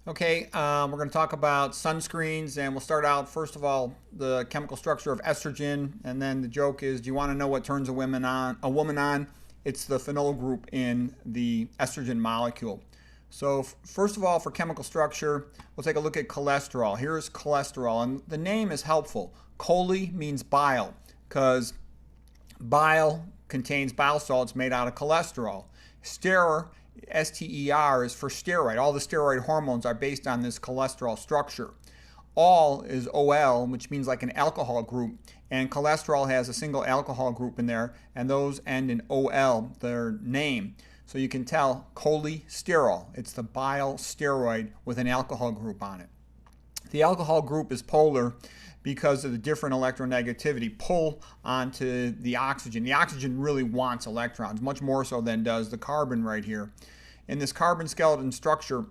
Okay, we're going to talk about sunscreens, and we'll start out first of all the chemical structure of estrogen, and then the joke is, do you want to know what turns a woman on? It's the phenol group in the estrogen molecule. So first of all, for chemical structure, we'll take a look at cholesterol. Here's cholesterol, and the name is helpful. Chole means bile, because bile contains bile salts made out of cholesterol. Ster is for steroid. All the steroid hormones are based on this cholesterol structure. All is Ol, which means like an alcohol group, and cholesterol has a single alcohol group in there, and those end in Ol, their name. So you can tell cholesterol. It's the bile steroid with an alcohol group on it. The alcohol group is polar because of the different electronegativity pull onto the oxygen. The oxygen really wants electrons, much more so than does the carbon right here. In this carbon skeleton structure,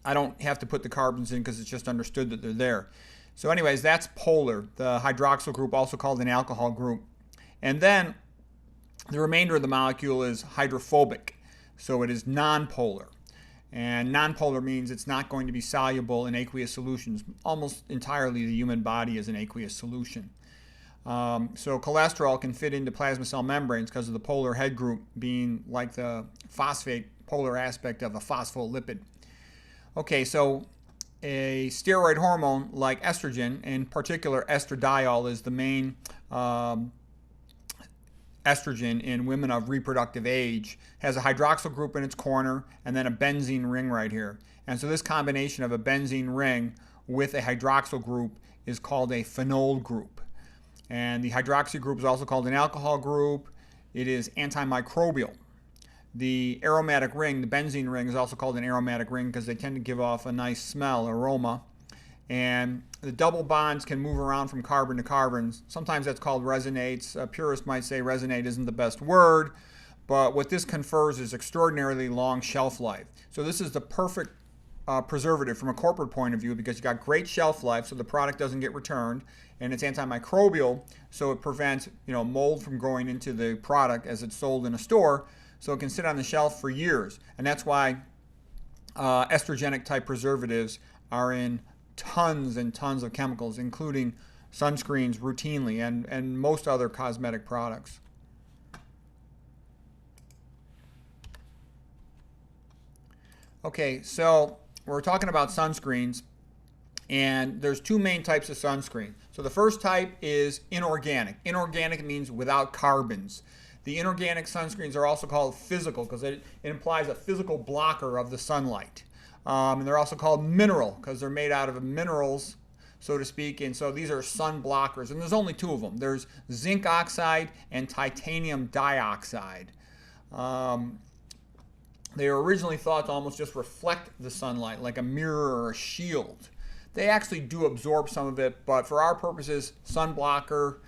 I don't have to put the carbons in because it's just understood that they're there. So anyways, that's polar. The hydroxyl group, also called an alcohol group. And then the remainder of the molecule is hydrophobic, so it is nonpolar. And nonpolar means it's not going to be soluble in aqueous solutions. Almost entirely the human body is an aqueous solution. So cholesterol can fit into plasma cell membranes because of the polar head group being like the phosphate polar aspect of a phospholipid. Okay, so a steroid hormone like estrogen, in particular estradiol, is the main estrogen in women of reproductive age, has a hydroxyl group in its corner and then a benzene ring right here. And so this combination of a benzene ring with a hydroxyl group is called a phenol group. And the hydroxy group is also called an alcohol group. It is antimicrobial. The aromatic ring, the benzene ring, is also called an aromatic ring because they tend to give off a nice smell, aroma. And the double bonds can move around from carbon to carbon. Sometimes that's called resonates. A purist might say resonate isn't the best word, but what this confers is extraordinarily long shelf life. So this is the perfect preservative from a corporate point of view because you got great shelf life, so the product doesn't get returned, and it's antimicrobial, so it prevents mold from growing into the product as it's sold in a store, so it can sit on the shelf for years. And that's why estrogenic type preservatives are in tons and tons of chemicals, including sunscreens routinely and most other cosmetic products. Okay, so we're talking about sunscreens, and there's two main types of sunscreen. So the first type is inorganic. Inorganic means without carbons. The inorganic sunscreens are also called physical because it implies a physical blocker of the sunlight. And they're also called mineral because they're made out of minerals, so to speak. And so these are sun blockers. And there's only two of them. There's zinc oxide and titanium dioxide. They were originally thought to almost just reflect the sunlight like a mirror or a shield. They actually do absorb some of it, but for our purposes, sun blocker,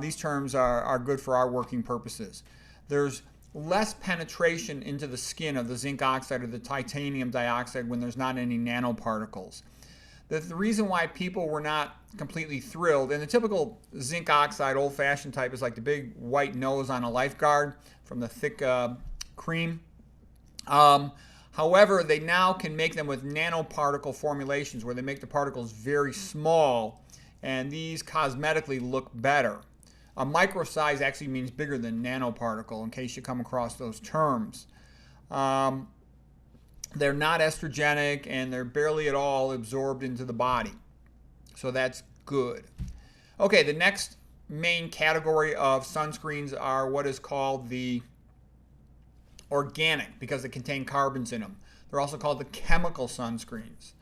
these terms are good for our working purposes. There's less penetration into the skin of the zinc oxide or the titanium dioxide when there's not any nanoparticles. The reason why people were not completely thrilled, and the typical zinc oxide old-fashioned type is like the big white nose on a lifeguard from the thick cream. However, they now can make them with nanoparticle formulations where they make the particles very small, and these cosmetically look better. A micro size actually means bigger than nanoparticle, in case you come across those terms. They're not estrogenic, and they're barely at all absorbed into the body. So that's good. Okay, the next main category of sunscreens are what is called the organic, because they contain carbons in them. They're also called the chemical sunscreens.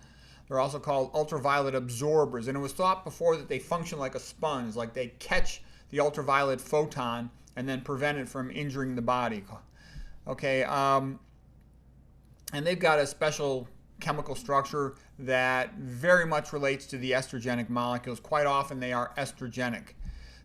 They're also called ultraviolet absorbers, and it was thought before that they function like a sponge, like they catch the ultraviolet photon and then prevent it from injuring the body. Okay, and they've got a special chemical structure that very much relates to the estrogenic molecules. Quite often they are estrogenic.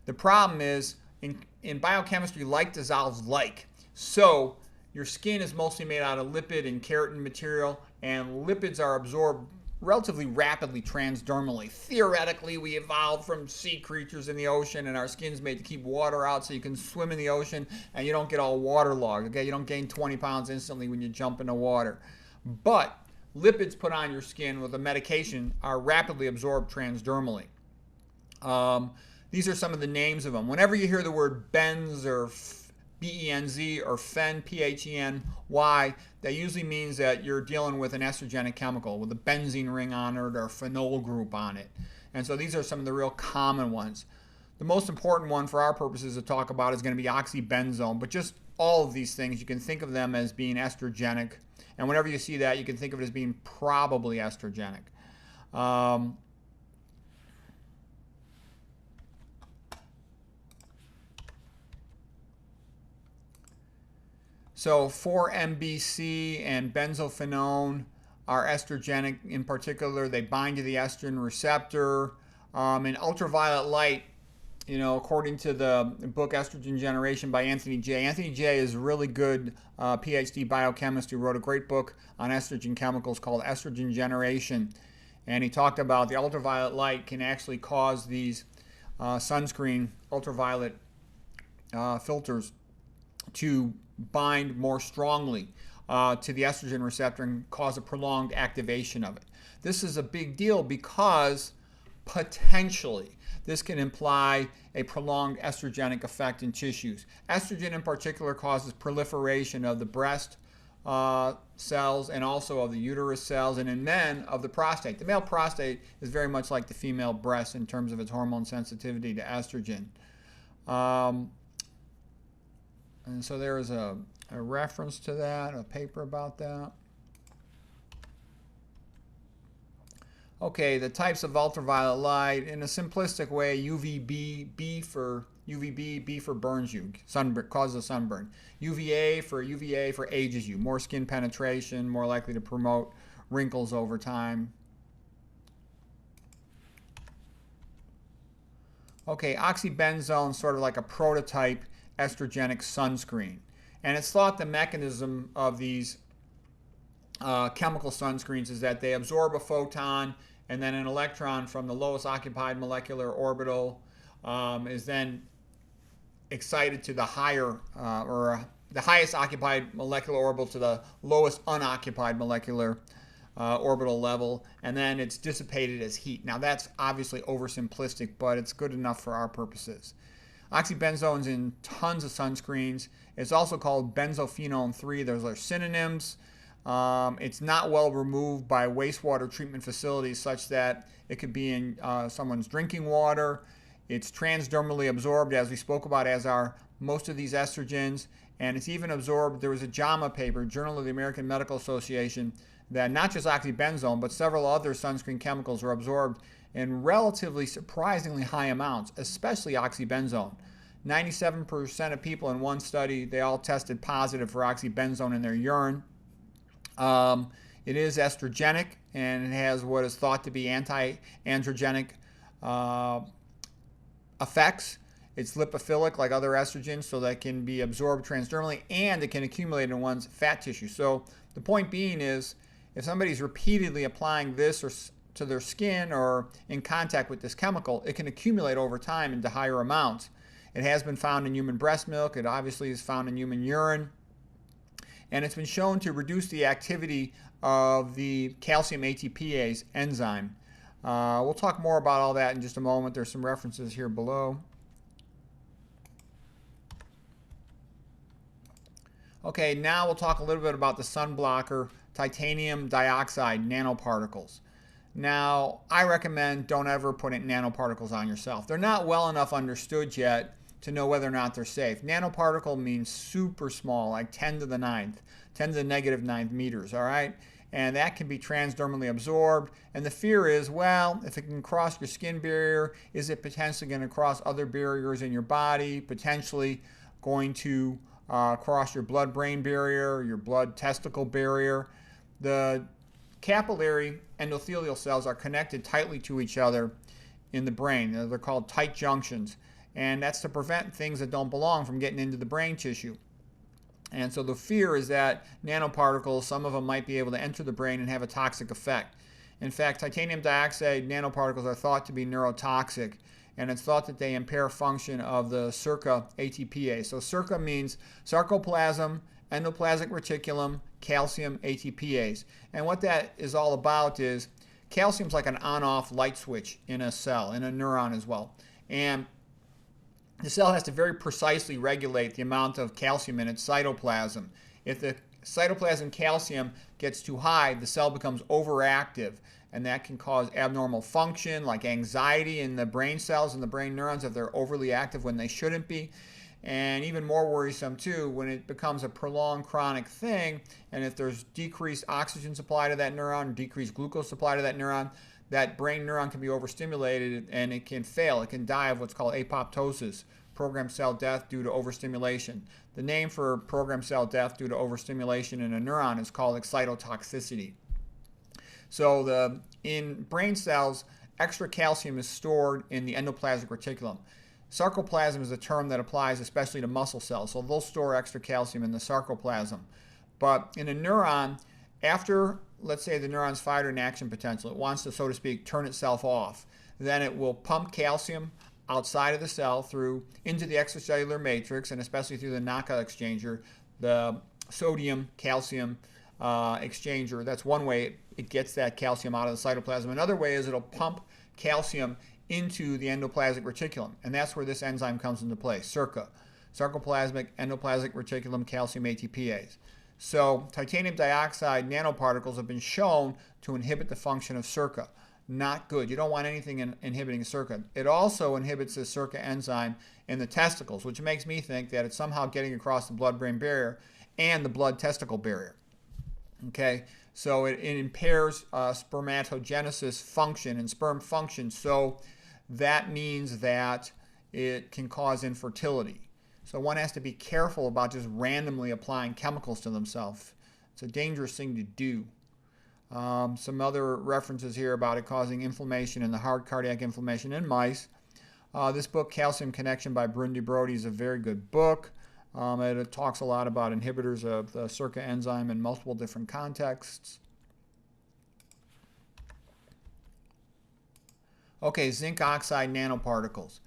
The problem is, in biochemistry, like dissolves like. So your skin is mostly made out of lipid and keratin material, and lipids are absorbed relatively rapidly transdermally. Theoretically, we evolved from sea creatures in the ocean, and our skin's made to keep water out so you can swim in the ocean and you don't get all waterlogged. Okay, you don't gain 20 pounds instantly when you jump into water. But lipids put on your skin with a medication are rapidly absorbed transdermally. These are some of the names of them. Whenever you hear the word benz or B-E-N-Z or phen, P-H-E-N-Y, that usually means that you're dealing with an estrogenic chemical with a benzene ring on it or a phenol group on it. And so these are some of the real common ones. The most important one for our purposes to talk about is going to be oxybenzone, but just all of these things, you can think of them as being estrogenic. And whenever you see that, you can think of it as being probably estrogenic. So 4-MBC and benzophenone are estrogenic in particular. They bind to the estrogen receptor. In ultraviolet light, according to the book Estrogen Generation by Anthony J. Anthony J is a really good PhD biochemist who wrote a great book on estrogen chemicals called Estrogen Generation. And he talked about the ultraviolet light can actually cause these sunscreen ultraviolet filters to bind more strongly to the estrogen receptor and cause a prolonged activation of it. This is a big deal because potentially this can imply a prolonged estrogenic effect in tissues. Estrogen in particular causes proliferation of the breast cells and also of the uterus cells, and in men of the prostate. The male prostate is very much like the female breast in terms of its hormone sensitivity to estrogen. And so there is a reference to that, a paper about that. Okay, the types of ultraviolet light, in a simplistic way, UVB, B for burns you, causes a sunburn. UVA for ages you, more skin penetration, more likely to promote wrinkles over time. Okay, oxybenzone is sort of like a prototype estrogenic sunscreen. And it's thought the mechanism of these chemical sunscreens is that they absorb a photon, and then an electron from the lowest occupied molecular orbital is then excited to the higher the highest occupied molecular orbital to the lowest unoccupied molecular orbital level, and then it's dissipated as heat. Now that's obviously oversimplistic, but it's good enough for our purposes. Oxybenzone's in tons of sunscreens. It's also called benzophenone 3. Those are synonyms. It's not well removed by wastewater treatment facilities such that it could be in someone's drinking water. It's transdermally absorbed, as we spoke about, as are most of these estrogens. And it's even absorbed. There was a JAMA paper, Journal of the American Medical Association, that not just oxybenzone, but several other sunscreen chemicals are absorbed in relatively surprisingly high amounts, especially oxybenzone. 97% of people in one study, they all tested positive for oxybenzone in their urine. It is estrogenic, and it has what is thought to be anti-androgenic effects. It's lipophilic like other estrogens, so that it can be absorbed transdermally, and it can accumulate in one's fat tissue. So the point being is, if somebody's repeatedly applying this or to their skin or in contact with this chemical, it can accumulate over time into higher amounts. It has been found in human breast milk. It obviously is found in human urine. And it's been shown to reduce the activity of the calcium ATPase enzyme. We'll talk more about all that in just a moment. There's some references here below. Okay, now we'll talk a little bit about the sun blocker, titanium dioxide nanoparticles. Now, I recommend don't ever put nanoparticles on yourself. They're not well enough understood yet to know whether or not they're safe. Nanoparticle means super small, like 10 to the 9th, 10 to the negative 9th meters, all right? And that can be transdermally absorbed. And the fear is, well, if it can cross your skin barrier, is it potentially going to cross other barriers in your body, potentially going to cross your blood-brain barrier, your blood-testicle barrier? The capillary endothelial cells are connected tightly to each other in the brain. They're called tight junctions. And that's to prevent things that don't belong from getting into the brain tissue. And so the fear is that nanoparticles, some of them might be able to enter the brain and have a toxic effect. In fact, titanium dioxide nanoparticles are thought to be neurotoxic, and it's thought that they impair function of the SERCA ATPase. So SERCA means sarcoplasm endoplasmic reticulum, calcium ATPase. And what that is all about is calcium's like an on-off light switch in a cell, in a neuron as well. And the cell has to very precisely regulate the amount of calcium in its cytoplasm. If the cytoplasm calcium gets too high, the cell becomes overactive, and that can cause abnormal function like anxiety in the brain cells and the brain neurons if they're overly active when they shouldn't be. And even more worrisome too, when it becomes a prolonged chronic thing, and if there's decreased oxygen supply to that neuron, decreased glucose supply to that neuron, that brain neuron can be overstimulated and it can fail. It can die of what's called apoptosis, programmed cell death due to overstimulation. The name for programmed cell death due to overstimulation in a neuron is called excitotoxicity. So in brain cells, extra calcium is stored in the endoplasmic reticulum. Sarcoplasm is a term that applies especially to muscle cells, so they'll store extra calcium in the sarcoplasm. But in a neuron, after, let's say, the neuron's fired an action potential, it wants to, so to speak, turn itself off, then it will pump calcium outside of the cell into the extracellular matrix, and especially through the knockout exchanger, the sodium-calcium exchanger. That's one way it gets that calcium out of the cytoplasm. Another way is it'll pump calcium into the endoplasmic reticulum, and that's where this enzyme comes into play, SERCA, sarcoplasmic endoplasmic reticulum calcium ATPase. So titanium dioxide nanoparticles have been shown to inhibit the function of SERCA. Not good. You don't want anything inhibiting SERCA. It also inhibits the SERCA enzyme in the testicles, which makes me think that it's somehow getting across the blood-brain barrier and the blood-testicle barrier. Okay, so it impairs spermatogenesis function and sperm function, so that means that it can cause infertility. So one has to be careful about just randomly applying chemicals to themselves. It's a dangerous thing to do. Some other references here about it causing inflammation in the heart, cardiac inflammation in mice. This book, Calcium Connection by Brindy Brody, is a very good book. It talks a lot about inhibitors of the SERCA enzyme in multiple different contexts. Okay, zinc oxide nanoparticles.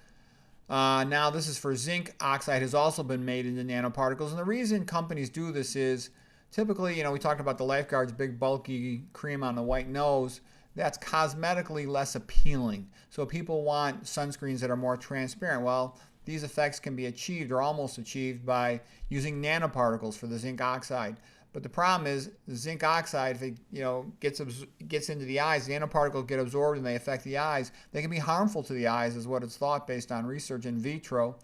Now this is for zinc oxide has also been made into nanoparticles, and the reason companies do this is typically, we talked about the lifeguard's big bulky cream on the white nose. That's cosmetically less appealing. So people want sunscreens that are more transparent. Well, these effects can be achieved or almost achieved by using nanoparticles for the zinc oxide. But the problem is the zinc oxide, if it gets into the eyes, the nanoparticles get absorbed and they affect the eyes. They can be harmful to the eyes, is what it's thought based on research in vitro.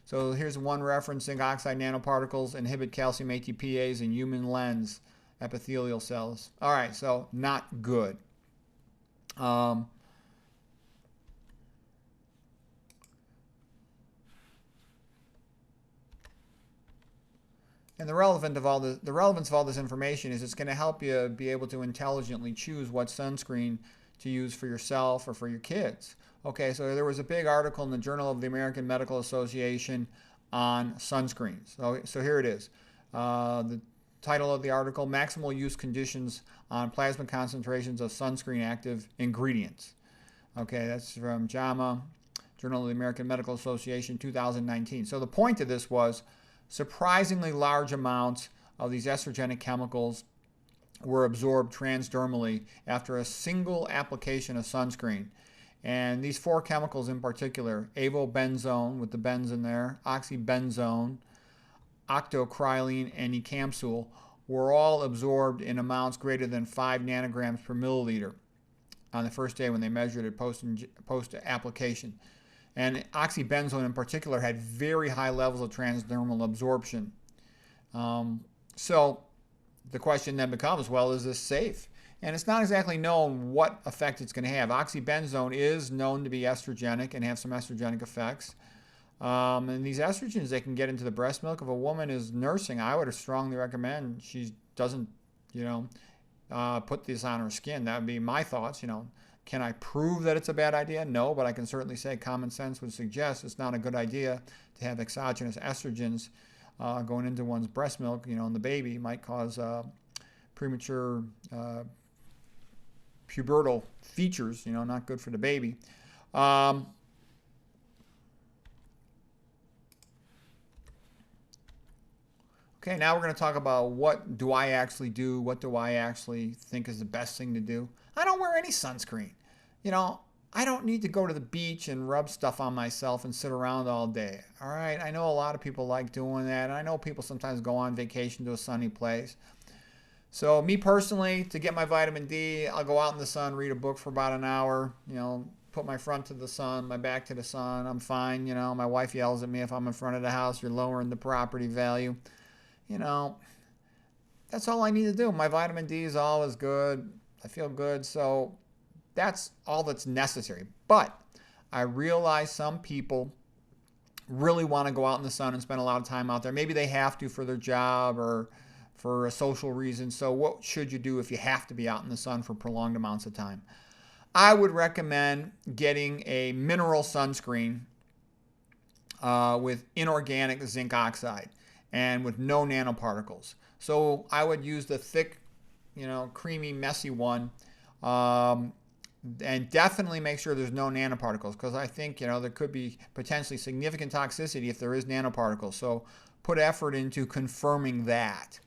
So here's one reference: zinc oxide nanoparticles inhibit calcium ATPase in human lens epithelial cells. All right, so not good. And the relevance of all this information is it's going to help you be able to intelligently choose what sunscreen to use for yourself or for your kids. Okay, so there was a big article in the Journal of the American Medical Association on sunscreens. So here it is. The title of the article: Maximal Use Conditions on Plasma Concentrations of Sunscreen Active Ingredients. Okay, that's from JAMA, Journal of the American Medical Association, 2019. So the point of this was surprisingly large amounts of these estrogenic chemicals were absorbed transdermally after a single application of sunscreen. And these four chemicals in particular, avobenzone with the benz in there, oxybenzone, octocrylene, and ecamsul, were all absorbed in amounts greater than 5 nanograms per milliliter on the first day when they measured it post-application. And oxybenzone in particular had very high levels of transdermal absorption. So the question then becomes, well, is this safe? And it's not exactly known what effect it's going to have. Oxybenzone is known to be estrogenic and have some estrogenic effects. And these estrogens, they can get into the breast milk. If a woman is nursing, I would strongly recommend she doesn't, put this on her skin. That would be my thoughts. Can I prove that it's a bad idea? No, but I can certainly say common sense would suggest it's not a good idea to have exogenous estrogens going into one's breast milk, and the baby might cause premature pubertal features, not good for the baby. Okay, Okay, now we're going to talk about what do I actually do? What do I actually think is the best thing to do? I don't wear any sunscreen. You know, I don't need to go to the beach and rub stuff on myself and sit around all day. All right, I know a lot of people like doing that. And I know people sometimes go on vacation to a sunny place. So me personally, to get my vitamin D, I'll go out in the sun, read a book for about an hour, you know, put my front to the sun, my back to the sun. I'm fine. You know, my wife yells at me if I'm in front of the house, you're lowering the property value. You know, that's all I need to do. My vitamin D is always good. I feel good. So that's all that's necessary. But I realize some people really want to go out in the sun and spend a lot of time out there. Maybe they have to for their job or for a social reason. So what should you do if you have to be out in the sun for prolonged amounts of time? I would recommend getting a mineral sunscreen with inorganic zinc oxide and with no nanoparticles. So I would use the thick, you know, creamy, messy one. And definitely make sure there's no nanoparticles, because I think, you know, there could be potentially significant toxicity if there is nanoparticles. So put effort into confirming that.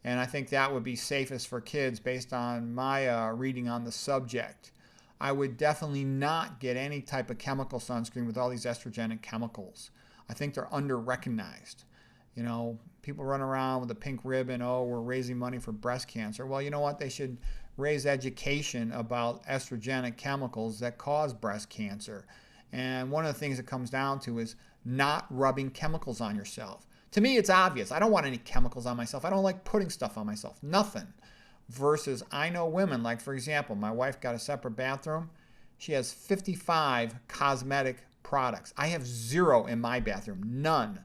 And I think that would be safest for kids based on my reading on the subject. I would definitely not get any type of chemical sunscreen with all these estrogenic chemicals. I think they're under-recognized. You know, people run around with a pink ribbon, oh, we're raising money for breast cancer. Well, you know what? They should raise education about estrogenic chemicals that cause breast cancer. And one of the things it comes down to is not rubbing chemicals on yourself. To me, it's obvious. I don't want any chemicals on myself. I don't like putting stuff on myself. Nothing. Versus, I know women, like for example, my wife got a separate bathroom. She has 55 cosmetic products. I have 0 in my bathroom. None.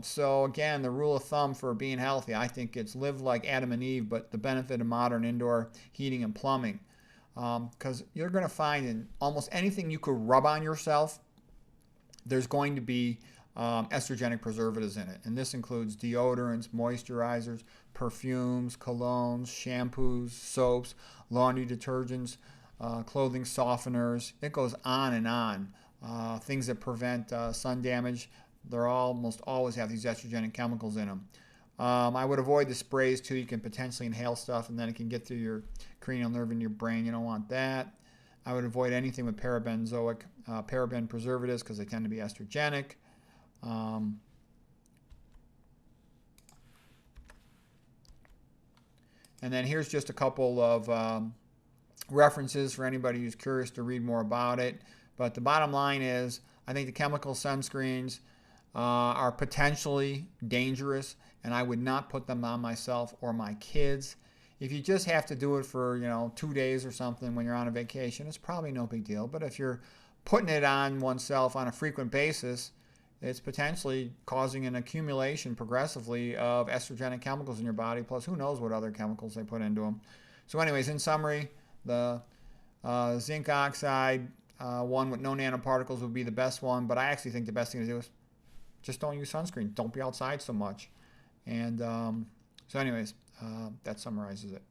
So again, the rule of thumb for being healthy, I think it's live like Adam and Eve, but the benefit of modern indoor heating and plumbing. Because you're going to find in almost anything you could rub on yourself, there's going to be estrogenic preservatives in it. And this includes deodorants, moisturizers, perfumes, colognes, shampoos, soaps, laundry detergents, clothing softeners. It goes on and on. Things that prevent sun damage. They're almost always have these estrogenic chemicals in them. I would avoid the sprays too. You can potentially inhale stuff and then it can get through your cranial nerve into your brain. You don't want that. I would avoid anything with paraben preservatives because they tend to be estrogenic. And then here's just a couple of references for anybody who's curious to read more about it. But the bottom line is, I think the chemical sunscreens are potentially dangerous, and I would not put them on myself or my kids. If you just have to do it for, you know, 2 days or something when you're on a vacation, it's probably no big deal. But if you're putting it on oneself on a frequent basis, it's potentially causing an accumulation progressively of estrogenic chemicals in your body, plus who knows what other chemicals they put into them. So anyways, in summary, the zinc oxide one with no nanoparticles would be the best one, but I actually think the best thing to do is just don't use sunscreen. Don't be outside so much. And so anyways, that summarizes it.